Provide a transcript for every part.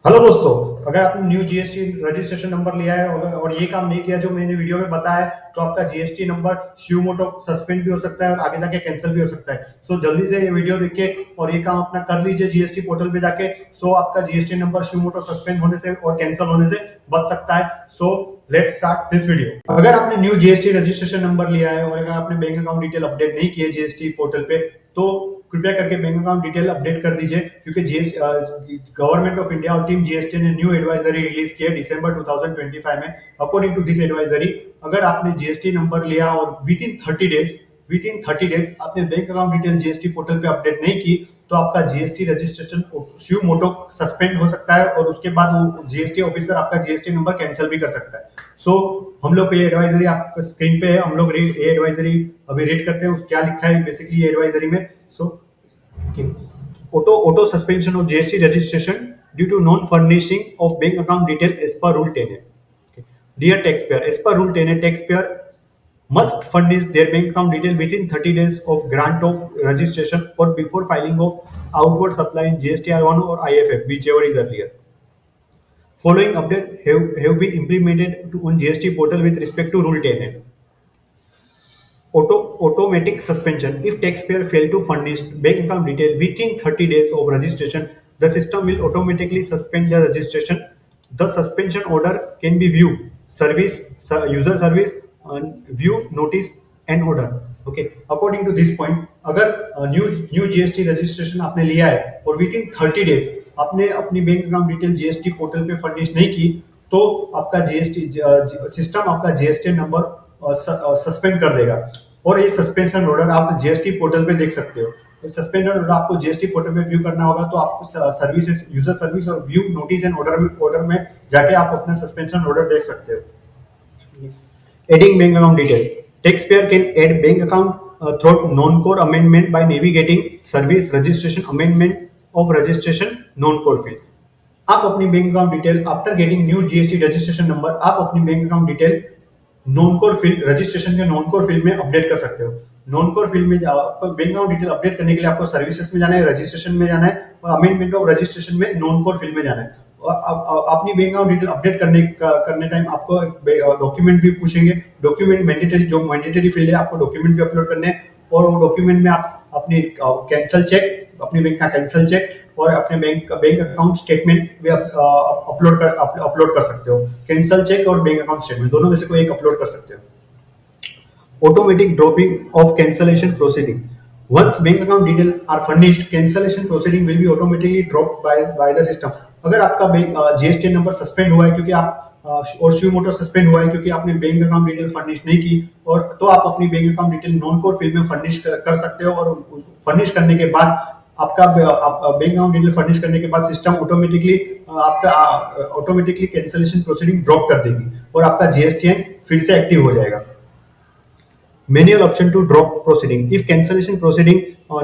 Hello दोस्तों। अगर आपने न्यू जीएसटी रजिस्ट्रेशन नंबर लिया है और ये काम नहीं किया जो मैंने वीडियो में बताया है, तो आपका जीएसटी नंबर स्यूमोटो सस्पेंड भी हो सकता है और आगे जाके कैंसिल भी हो सकता है। सो जल्दी से ये वीडियो देख के और ये काम अपना कर लीजिए जीएसटी पोर्टल पे जाके। सो आपका जीएसटी नंबर स्यूमोटो सस्पेंड होने से और कैंसिल होने से बच सकता है। So let's start this video. अगर आपने न्यू जीएसटी रजिस्ट्रेशन नंबर लिया है और अगर आपने बैंक अकाउंट डिटेल अपडेट नहीं किए जीएसटी पोर्टल पे, तो कृपया करके बैंक अकाउंट डिटेल अपडेट कर दीजिए, क्योंकि गवर्नमेंट ऑफ इंडिया और टीम जीएसटी ने न्यू एडवाइजरी रिलीज की है दिसंबर 2025 में। अकॉर्डिंग टू दिस एडवाइजरी, अगर आपने जीएसटी नंबर लिया और विद इन 30 डेज आपने bank account detail GST portal पे अपडेट नहीं की, तो आपका जीएसटी रजिस्ट्रेशन स्यू मोटो सस्पेंड हो सकता है और उसके बाद वो जीएसटी ऑफिसर आपका जीएसटी नंबर कैंसिल भी कर सकता है। सो हम लोग को ये एडवाइजरी आपको स्क्रीन पे है, हम लोग ये एडवाइजरी अभी रीड करते हैं क्या लिखा है बेसिकली ये एडवाइजरी में। सो auto suspension of GST registration due to non furnishing of bank account detail as per rule 10A. Okay. Dear taxpayer, as per rule 10A, taxpayer must furnish their bank account detail within 30 days of grant of registration or before filing of outward supply in GSTR1 or IFF, whichever is earlier. Following update have been implemented on GST portal with respect to rule 10A. Automatic suspension. If taxpayer fail to furnish bank account detail within 30 days of registration, the system will automatically suspend the registration. The suspension order can be view, service, user service, view, notice and order. Okay. According to this point, अगर new GST registration आपने लिया है और with in 30 days आपने अपनी bank account detail GST portal पे furnish नहीं की, तो आपका जीएसटी सिस्टम आपका जीएसटी नंबर सस्पेंड कर देगा। और ये सस्पेंशन ऑर्डर आप जीएसटी पोर्टल पे देख सकते हो। सस्पेंशन ऑर्डर आपको जीएसटी पोर्टल पे व्यू करना होगा, तो आपको सर्विसेज, यूजर सर्विस और व्यू नोटिस एंड ऑर्डर में जाके आप अपना सस्पेंशन ऑर्डर देख सकते हो। Adding bank account detail. Taxpayer can add bank account through non-core amendment by navigating service registration amendment of registration non-core field. आप अपनी bank account detail after getting new GST registration number आप अपनी bank account detail non core field registration के non core field में update कर सकते हो। Non core field में आपको बैंक अकाउंट डिटेल अपडेट करने के लिए आपको सर्विसेज में जाना है, रजिस्ट्रेशन में जाना है और अमेंडमेंट ऑफ रजिस्ट्रेशन में नॉन कोर फील्ड में जाना है। और अपनी बैंक अकाउंट डिटेल अपडेट करने टाइम आपको डॉक्यूमेंट भी पूछेंगे। डॉक्यूमेंट मैंडेटरी, जो मैंडेटरी फील्ड है आपको डॉक्यूमेंट भी अपलोड करने हैं और वो डॉक्यूमेंट में आप अपनी कैंसल चेक, अपने बैंक का कैंसल चेक और अपने बैंक अकाउंट स्टेटमेंट भी अपलोड कर सकते हो। कैंसल चेक और बैंक अकाउंट स्टेटमेंट दोनों में से कोई एक अपलोड कर सकते हो। Automatic dropping of cancellation proceeding. Once bank account detail are furnished, cancellation proceeding will be automatically drop by the system. अगर आपका बैंक जीएसटी नंबर सस्पेंड हुआ है क्योंकि आप और स्यूमोटो सस्पेंड हुआ है क्योंकि आपने बैंक अकाउंट डिटेल फर्निश नहीं की, और तो आप अपनी bank account detail non core field में फर्निश कर सकते हो। और फर्निश करने के बाद आपका बैंक अकाउंट डिटेल फर्निश करने के बाद system automatically cancellation proceeding drop कर देगी और आपका जीएसटीएन फिर से एक्टिव हो जाएगा। Manual option to drop proceeding. If cancellation proceeding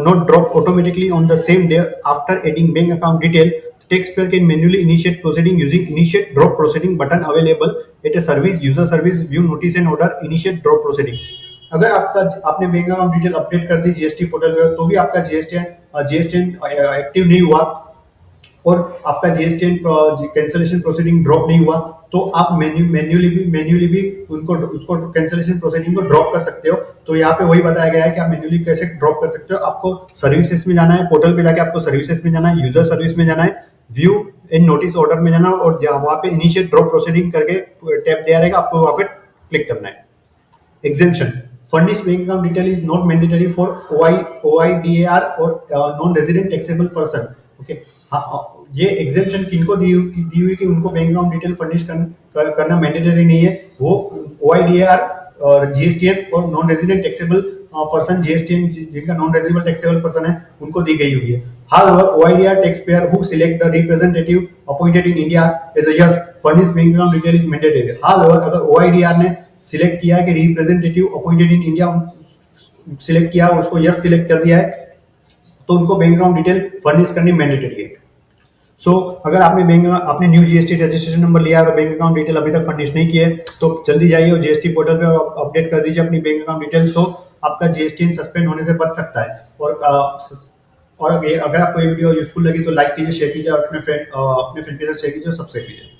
not drop automatically on the same day after adding bank account detail, the taxpayer can manually initiate proceeding using initiate drop proceeding button available at a service, user service, view notice and order, initiate drop proceeding. अगर आपने bank account detail update कर दी GST portal पे, तो भी आपका GST active नहीं हुआ और आपका जीएसटी कैंसलेशन प्रोसीडिंग ड्रॉप नहीं हुआ, तो आप मैन्युअली भी उसको कैंसलेशन प्रोसीडिंग को ड्रॉप कर सकते हो। तो यहाँ पे वही बताया गया है कि आप मैन्युअली कैसे ड्रॉप कर सकते हो। आपको सर्विसेज में जाना है, पोर्टल पे जाके आपको सर्विसेज में जाना है, यूजर सर्विस में जाना है, व्यू एंड नोटिस ऑर्डर में जाना है और वहाँ पे इनिशिएट ड्रॉप प्रोसीडिंग करके टैप दिया रहेगा, आपको वहाँ पे क्लिक करना है। Exemption. Furnished bank account detail is not mandatory for OIDAR or non-resident taxable person. Okay. ये एग्जेम्पशन किनको दी हुई कि उनको बैंक अकाउंट डिटेल फर्निश करना मैंडेटरी नहीं है, वो OIDAR और जीएसटीएन और non resident taxable person, GSTN जिनका नॉन रेजिडेबल टैक्सेबल पर्सन है उनको दी गई हुई है। However, OIDAR taxpayer who select the representative appointed in India as a yes, furnished bank account detail is mandatory. However, अगर OIDAR ने सिलेक्ट किया कि representative appointed in India select किया, उसको यस सिलेक्ट कर दिया है, तो उनको बैंक अकाउंट डिटेल फर्निश करनी मैंडेटरी है। सो अगर आपने न्यू जीएसटी रजिस्ट्रेशन नंबर लिया और बैंक अकाउंट डिटेल अभी तक फर्निश नहीं किए, तो जल्दी जाइए और जीएसटी पोर्टल पे अपडेट कर दीजिए अपनी बैंक अकाउंट डिटेल, सो आपका जीएसटी सस्पेंड होने से बच सकता है। और और अगर आपको ये वीडियो यूजफुल लगी तो लाइक कीजिए, शेयर कीजिए और अपने फ्रेंड के साथ शेयर कीजिए और सब्सक्राइब कीजिए।